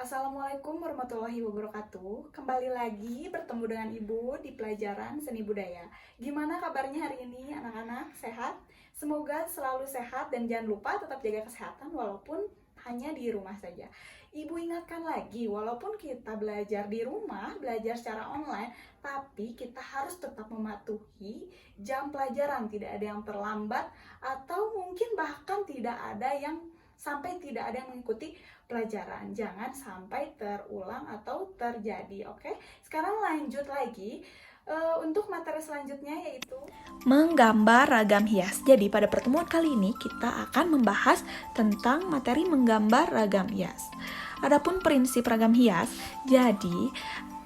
Assalamualaikum warahmatullahi wabarakatuh. Kembali lagi bertemu dengan Ibu di pelajaran seni budaya. Gimana kabarnya hari ini anak-anak? Sehat? Semoga selalu sehat dan jangan lupa tetap jaga kesehatan walaupun hanya di rumah saja. Ibu ingatkan lagi, walaupun kita belajar di rumah, belajar secara online, tapi kita harus tetap mematuhi jam pelajaran. Tidak ada yang terlambat atau mungkin bahkan tidak ada yang mengikuti pelajaran. Jangan sampai terulang atau terjadi. Oke, sekarang lanjut lagi untuk materi selanjutnya, yaitu menggambar ragam hias. Jadi pada pertemuan kali ini kita akan membahas tentang materi menggambar ragam hias. Adapun prinsip ragam hias, jadi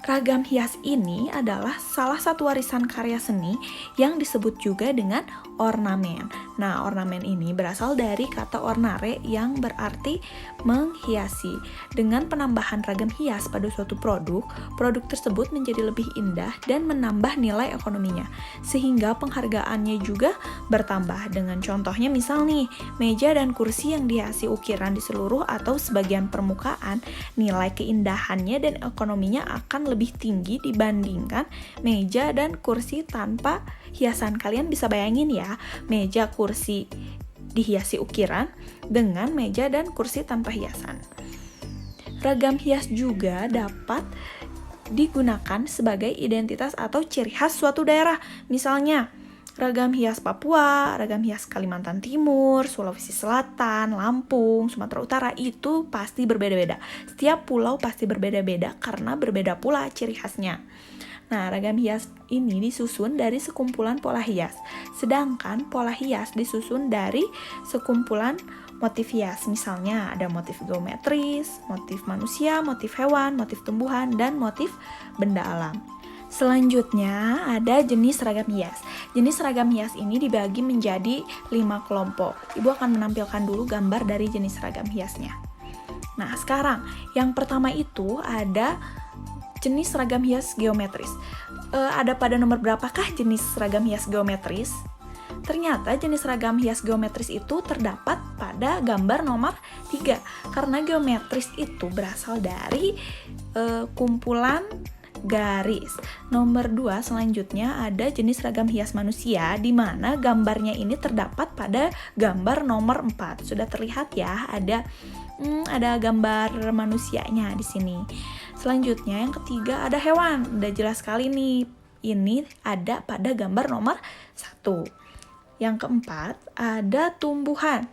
ragam hias ini adalah salah satu warisan karya seni yang disebut juga dengan ornamen. Nah, ornamen ini berasal dari kata ornare yang berarti menghiasi. Dengan penambahan ragam hias pada suatu produk, produk tersebut menjadi lebih indah dan menambah nilai ekonominya, sehingga penghargaannya juga bertambah. Dengan contohnya misal nih, meja dan kursi yang dihiasi ukiran di seluruh atau sebagian permukaan, nilai keindahannya dan ekonominya akan lebih tinggi dibandingkan meja dan kursi tanpa hiasan. Kalian bisa bayangin ya, meja kursi dihiasi ukiran dengan meja dan kursi tanpa hiasan. Ragam hias juga dapat digunakan sebagai identitas atau ciri khas suatu daerah. Misalnya, ragam hias Papua, ragam hias Kalimantan Timur, Sulawesi Selatan, Lampung, Sumatera Utara itu pasti berbeda-beda. Setiap pulau pasti berbeda-beda karena berbeda pula ciri khasnya. Nah, ragam hias ini disusun dari sekumpulan pola hias, sedangkan pola hias disusun dari sekumpulan motif hias. Misalnya ada motif geometris, motif manusia, motif hewan, motif tumbuhan, dan motif benda alam. Selanjutnya ada jenis ragam hias. Jenis ragam hias ini dibagi menjadi 5 kelompok. Ibu akan menampilkan dulu gambar dari jenis ragam hiasnya. Nah, sekarang yang pertama itu ada jenis ragam hias geometris. Ada pada nomor berapakah jenis ragam hias geometris? Ternyata jenis ragam hias geometris itu terdapat pada gambar nomor 3. Karena geometris itu berasal dari kumpulan garis. Nomor 2 selanjutnya ada jenis ragam hias manusia, di mana gambarnya ini terdapat pada gambar nomor 4. Sudah terlihat ya, ada gambar manusianya di sini. Selanjutnya yang ketiga ada hewan. Udah jelas sekali nih, ini ada pada gambar nomor 1. Yang keempat ada tumbuhan.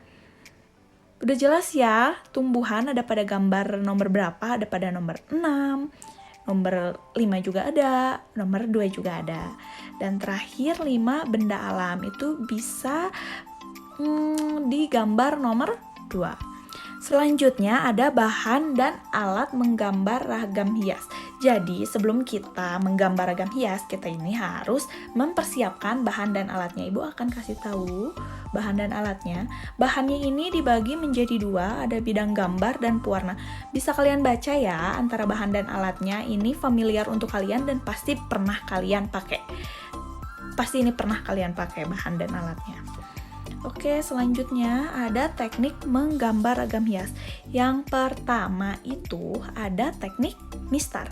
Udah jelas ya, tumbuhan ada pada gambar nomor berapa? Ada pada nomor 6, nomor 5 juga ada, nomor 2 juga ada. Dan terakhir 5 benda alam itu bisa di gambar nomor 2. Selanjutnya ada bahan dan alat menggambar ragam hias. Jadi sebelum kita menggambar ragam hias, kita ini harus mempersiapkan bahan dan alatnya. Ibu akan kasih tahu bahan dan alatnya. Bahannya ini dibagi menjadi 2, ada bidang gambar dan pewarna. Bisa kalian baca ya antara bahan dan alatnya, ini familiar untuk kalian dan pasti pernah kalian pakai. Pasti ini pernah kalian pakai bahan dan alatnya. Oke, selanjutnya ada teknik menggambar ragam hias. Yang pertama itu ada teknik mistar.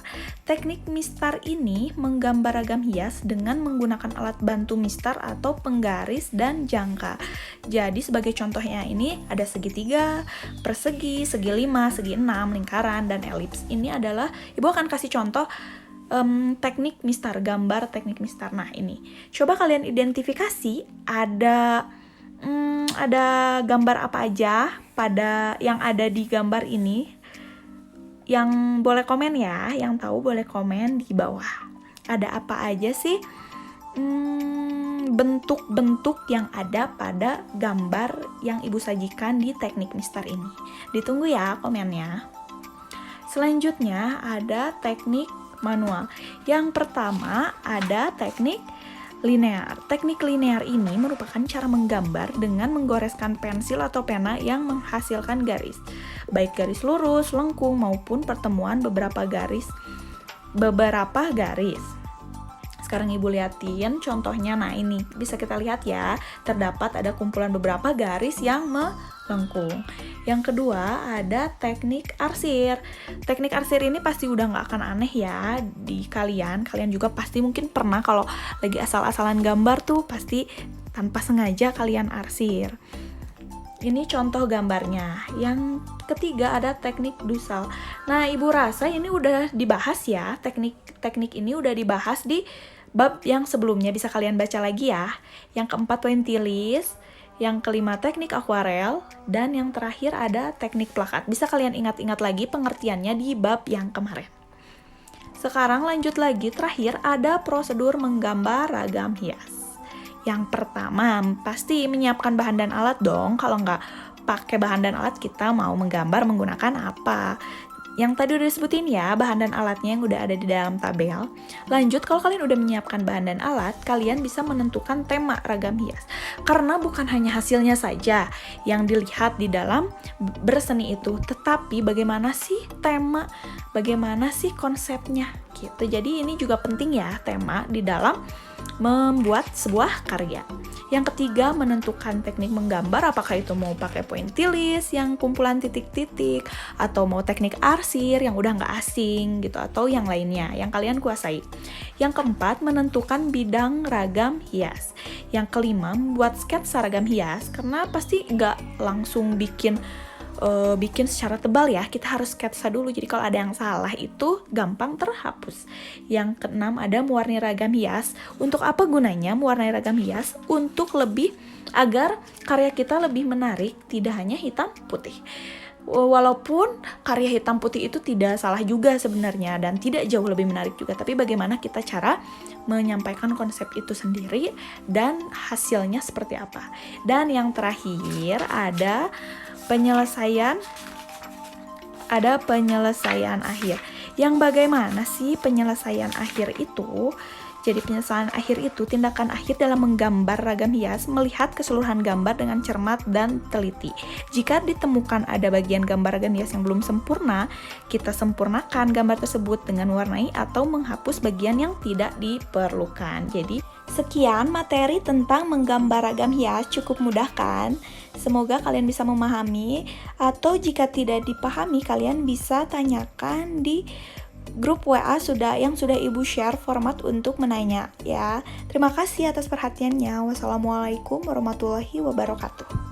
Teknik mistar ini menggambar ragam hias dengan menggunakan alat bantu mistar atau penggaris dan jangka. Jadi sebagai contohnya ini ada segitiga, persegi, segi 5, segi 6, lingkaran, dan elips. Ini adalah, Ibu akan kasih contoh teknik mistar, gambar teknik mistar. Nah ini, coba kalian identifikasi ada gambar apa aja pada yang ada di gambar ini. Yang boleh komen ya, yang tahu boleh komen di bawah. Ada apa aja sih bentuk-bentuk yang ada pada gambar yang Ibu sajikan di teknik mistar ini. Ditunggu ya komennya. Selanjutnya ada teknik manual. Yang pertama ada teknik linear. Teknik linear ini merupakan cara menggambar dengan menggoreskan pensil atau pena yang menghasilkan garis, baik garis lurus, lengkung, maupun pertemuan beberapa garis. sekarang Ibu liatin contohnya. Nah, ini bisa kita lihat ya, terdapat ada kumpulan beberapa garis yang melengkung. Yang kedua ada teknik arsir. Teknik arsir ini pasti udah nggak akan aneh ya di kalian juga pasti mungkin pernah kalau lagi asal-asalan gambar tuh pasti tanpa sengaja kalian arsir. Ini contoh gambarnya. Yang ketiga ada teknik dusal. Nah, Ibu rasa ini udah dibahas ya, teknik ini udah dibahas di bab yang sebelumnya, bisa kalian baca lagi ya. Yang keempat pointillis, yang kelima teknik akuarel, dan yang terakhir ada teknik plakat. Bisa kalian ingat-ingat lagi pengertiannya di bab yang kemarin. Sekarang lanjut lagi, terakhir ada prosedur menggambar ragam hias. Yang pertama, pasti menyiapkan bahan dan alat dong. Kalau nggak pakai bahan dan alat, kita mau menggambar menggunakan apa? Yang tadi udah disebutin ya, bahan dan alatnya yang udah ada di dalam tabel. Lanjut, kalau kalian udah menyiapkan bahan dan alat, kalian bisa menentukan tema ragam hias. Karena bukan hanya hasilnya saja yang dilihat di dalam berseni itu, tetapi bagaimana sih tema, bagaimana sih konsepnya gitu. Jadi ini juga penting ya, tema di dalam membuat sebuah karya. Yang ketiga, menentukan teknik menggambar, apakah itu mau pakai pointillis yang kumpulan titik-titik, atau mau teknik arsir yang udah nggak asing gitu, atau yang lainnya yang kalian kuasai. Yang keempat, menentukan bidang ragam hias. Yang kelima, membuat sketsa ragam hias, karena pasti nggak langsung bikin secara tebal ya, kita harus sketsa dulu, jadi kalau ada yang salah itu gampang terhapus. Yang keenam ada mewarnai ragam hias. Untuk apa gunanya mewarnai ragam hias? Untuk lebih agar karya kita lebih menarik, tidak hanya hitam putih. Walaupun karya hitam putih itu tidak salah juga sebenarnya dan tidak jauh lebih menarik juga, tapi bagaimana kita cara menyampaikan konsep itu sendiri dan hasilnya seperti apa. Dan yang terakhir ada penyelesaian akhir. Yang bagaimana sih penyelesaian akhir itu? Jadi penyelesaian akhir itu tindakan akhir dalam menggambar ragam hias, melihat keseluruhan gambar dengan cermat dan teliti. Jika ditemukan ada bagian gambar ragam hias yang belum sempurna, kita sempurnakan gambar tersebut dengan warnai atau menghapus bagian yang tidak diperlukan. Jadi sekian materi tentang menggambar ragam hias, cukup mudah kan? Semoga kalian bisa memahami, atau jika tidak dipahami kalian bisa tanyakan di grup WA yang sudah Ibu share format untuk menanya ya. Terima kasih atas perhatiannya. Wassalamualaikum warahmatullahi wabarakatuh.